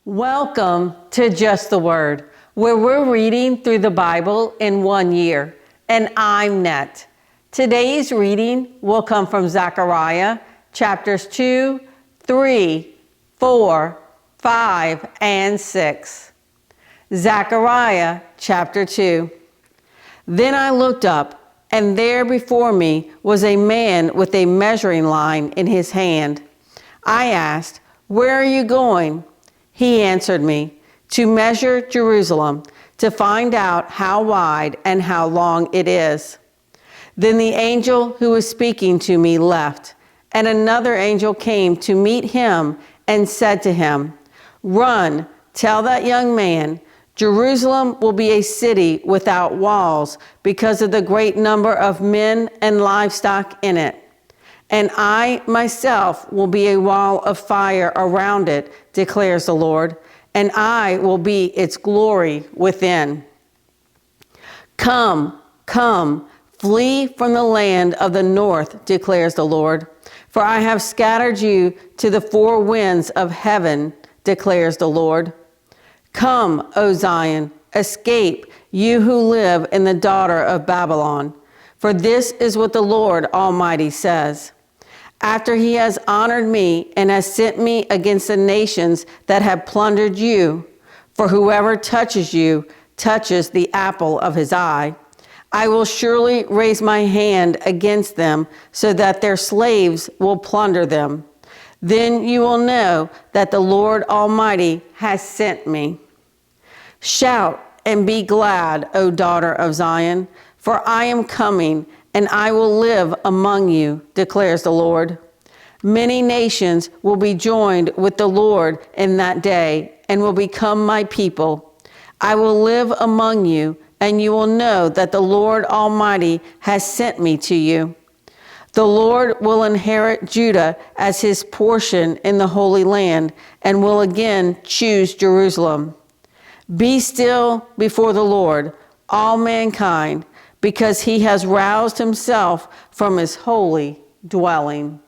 Welcome to Just the Word, where we're reading through the Bible in 1 year. And I'm Net. Today's reading will come from Zechariah chapters 2, 3, 4, 5, and 6. Zechariah chapter 2. Then I looked up, and there before me was a man with a measuring line in his hand. I asked, "Where are you going?" He answered me, "To measure Jerusalem, to find out how wide and how long it is." Then the angel who was speaking to me left, and another angel came to meet him and said to him, "Run, tell that young man, Jerusalem will be a city without walls because of the great number of men and livestock in it. And I myself will be a wall of fire around it, declares the Lord, and I will be its glory within. Come, come, flee from the land of the north, declares the Lord, for I have scattered you to the four winds of heaven, declares the Lord. Come, O Zion, escape, you who live in the daughter of Babylon, for this is what the Lord Almighty says. After he has honored me and has sent me against the nations that have plundered you, for whoever touches you touches the apple of his eye, I will surely raise my hand against them so that their slaves will plunder them. Then you will know that the Lord Almighty has sent me. Shout and be glad, O daughter of Zion, for I am coming, and I will live among you, declares the Lord. Many nations will be joined with the Lord in that day and will become my people. I will live among you, and you will know that the Lord Almighty has sent me to you. The Lord will inherit Judah as his portion in the Holy Land and will again choose Jerusalem. Be still before the Lord, all mankind, because he has roused himself from his holy dwelling.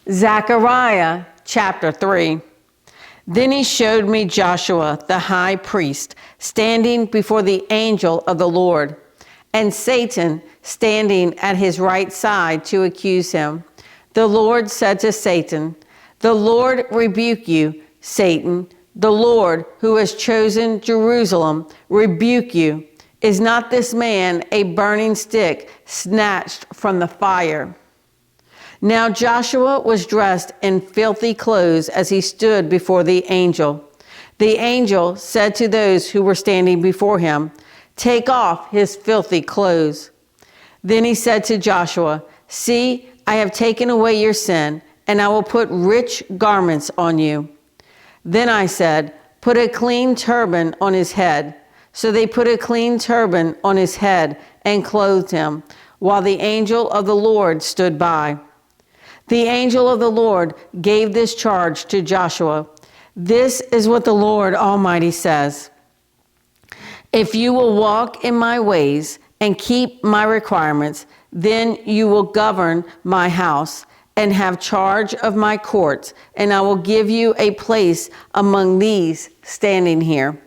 Zechariah chapter 3. Then he showed me Joshua the high priest standing before the angel of the Lord, and Satan standing at his right side to accuse him. The Lord said to Satan, "The Lord rebuke you, Satan. The Lord, who has chosen Jerusalem, rebuke you. Is not this man a burning stick snatched from the fire?" Now Joshua was dressed in filthy clothes as he stood before the angel. The angel said to those who were standing before him, "Take off his filthy clothes." Then he said to Joshua, "See, I have taken away your sin, and I will put rich garments on you." Then I said, "Put a clean turban on his head." So they put a clean turban on his head and clothed him, while the angel of the Lord stood by. The angel of the Lord gave this charge to Joshua. "This is what the Lord Almighty says. If you will walk in my ways and keep my requirements, then you will govern my house and have charge of my courts, and I will give you a place among these standing here.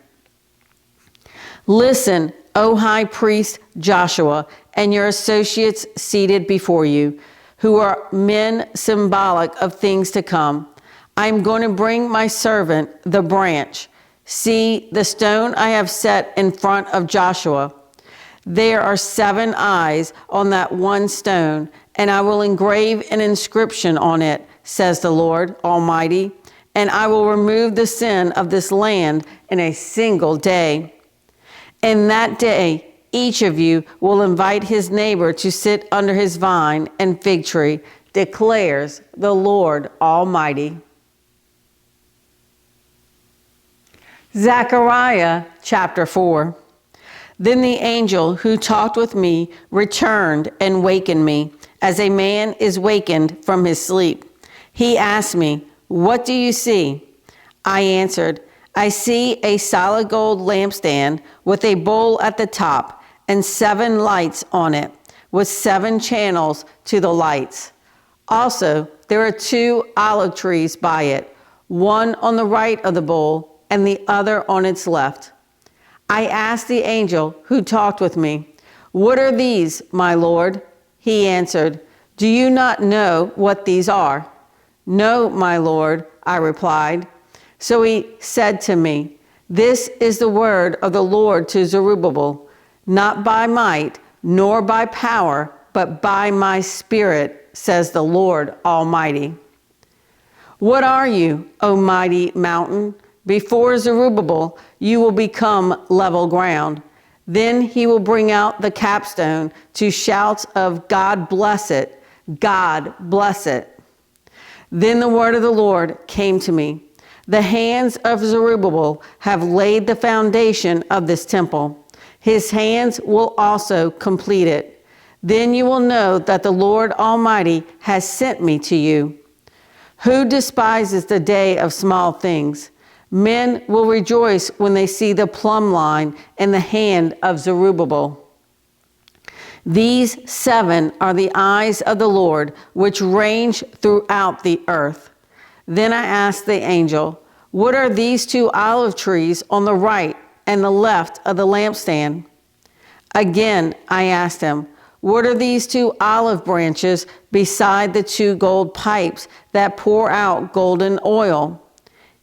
Listen, O high priest Joshua, and your associates seated before you, who are men symbolic of things to come. I am going to bring my servant, the branch. See the stone I have set in front of Joshua. There are 7 eyes on that one stone, and I will engrave an inscription on it, says the Lord Almighty, and I will remove the sin of this land in a single day. In that day, each of you will invite his neighbor to sit under his vine and fig tree, declares the Lord Almighty." Zechariah chapter 4. Then the angel who talked with me returned and wakened me, as a man is wakened from his sleep. He asked me, "What do you see?" I answered, "I see a solid gold lampstand with a bowl at the top and 7 lights on it, with 7 channels to the lights. Also, there are 2 olive trees by it, one on the right of the bowl and the other on its left. I asked the angel who talked with me, "What are these, my Lord?" He answered, "Do you not know what these are?" "No, my Lord," I replied. So he said to me, "This is the word of the Lord to Zerubbabel, not by might, nor by power, but by my Spirit, says the Lord Almighty." What are you, O mighty mountain? Before Zerubbabel, you will become level ground. Then he will bring out the capstone to shouts of "God bless it, God bless it." Then the word of the Lord came to me. The hands of Zerubbabel have laid the foundation of this temple. His hands will also complete it. Then you will know that the Lord Almighty has sent me to you. Who despises the day of small things? Men will rejoice when they see the plumb line in the hand of Zerubbabel. These 7 are the eyes of the Lord, which range throughout the earth. Then I asked the angel, "What are these 2 olive trees on the right and the left of the lampstand?" Again, I asked him, "What are these 2 olive branches beside the 2 gold pipes that pour out golden oil?"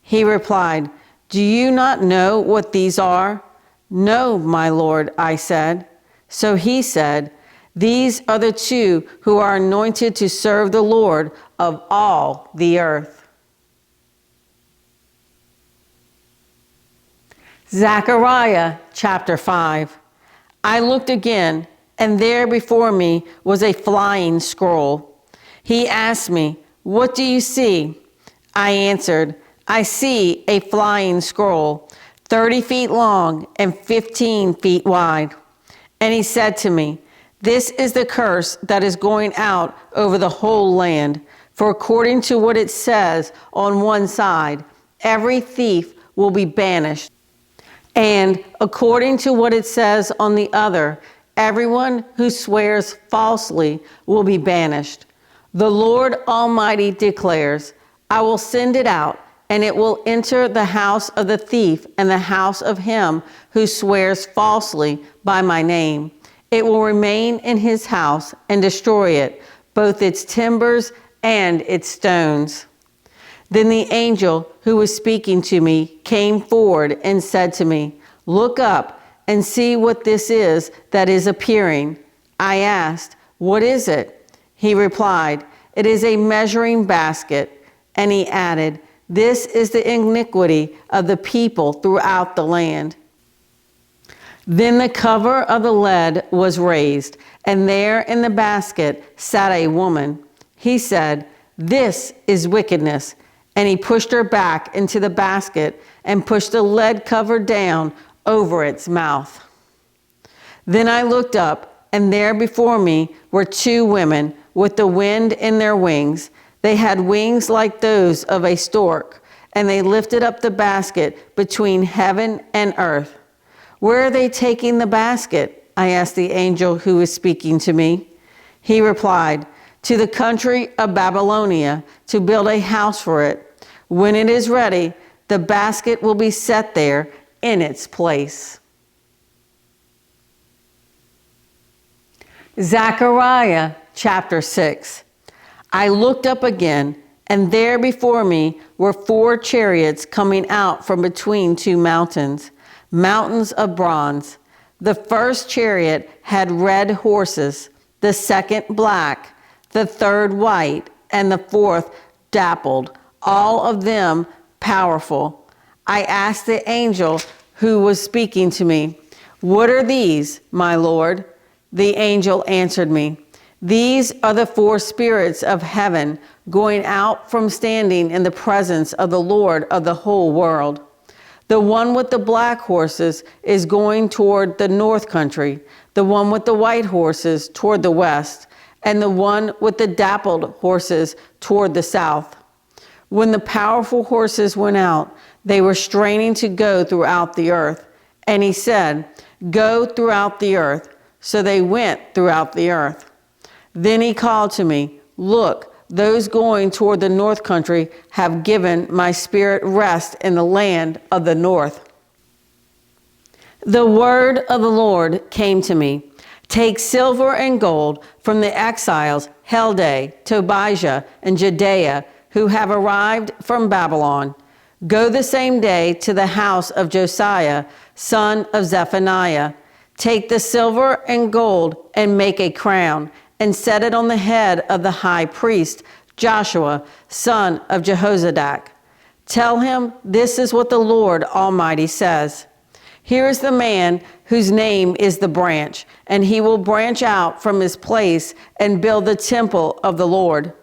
He replied, "Do you not know what these are?" "No, my Lord," I said. So he said, "These are the 2 who are anointed to serve the Lord of all the earth." Zechariah chapter 5. I looked again, and there before me was a flying scroll. He asked me, "What do you see?" I answered, "I see a flying scroll, 30 feet long and 15 feet wide." And he said to me, "This is the curse that is going out over the whole land. For according to what it says on one side, every thief will be banished. And according to what it says on the other, everyone who swears falsely will be banished. The Lord Almighty declares, I will send it out, and it will enter the house of the thief and the house of him who swears falsely by my name. It will remain in his house and destroy it, both its timbers and its stones." Then the angel who was speaking to me came forward and said to me, "Look up and see what this is that is appearing." I asked, "What is it?" He replied, "It is a measuring basket." And he added, "This is the iniquity of the people throughout the land." Then the cover of the lead was raised, and there in the basket sat a woman. He said, "This is wickedness." And he pushed her back into the basket and pushed the lead cover down over its mouth. Then I looked up, and there before me were 2 women with the wind in their wings. They had wings like those of a stork, and they lifted up the basket between heaven and earth. "Where are they taking the basket?" I asked the angel who was speaking to me. He replied, "To the country of Babylonia, to build a house for it. When it is ready, the basket will be set there in its place." Zechariah chapter 6. I looked up again, and there before me were 4 chariots coming out from between 2 mountains, mountains of bronze. The first chariot had red horses, the second black, the third white, and the fourth dappled, all of them powerful. I asked the angel who was speaking to me, "What are these, my Lord?" The angel answered me, "These are the 4 spirits of heaven going out from standing in the presence of the Lord of the whole world. The one with the black horses is going toward the north country, the one with the white horses toward the west, and the one with the dappled horses toward the south." When the powerful horses went out, they were straining to go throughout the earth. And he said, "Go throughout the earth." So they went throughout the earth. Then he called to me, "Look, those going toward the north country have given my spirit rest in the land of the north. The word of the Lord came to me. Take silver and gold from the exiles Heldai, Tobiah, and Judea, who have arrived from Babylon. Go the same day to the house of Josiah, son of Zephaniah. Take the silver and gold and make a crown, and set it on the head of the high priest, Joshua, son of Jehozadak. Tell him, this is what the Lord Almighty says. Here is the man whose name is the branch, and he will branch out from his place and build the temple of the Lord.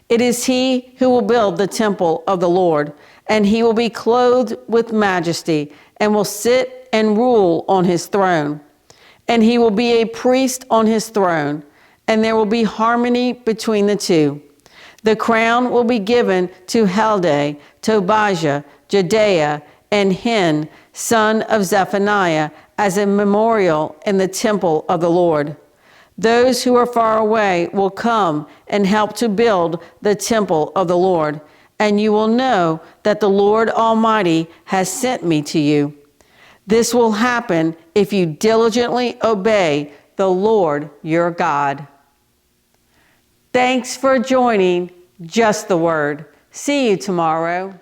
It is he who will build the temple of the Lord, and he will be clothed with majesty and will sit and rule on his throne. And he will be a priest on his throne, and there will be harmony between the two. The crown will be given to Heldai, Tobiah, Judea, and Hen, son of Zephaniah, as a memorial in the temple of the Lord. Those who are far away will come and help to build the temple of the Lord, and you will know that the Lord Almighty has sent me to you. This will happen if you diligently obey the Lord your God. Thanks for joining Just the Word. See you tomorrow.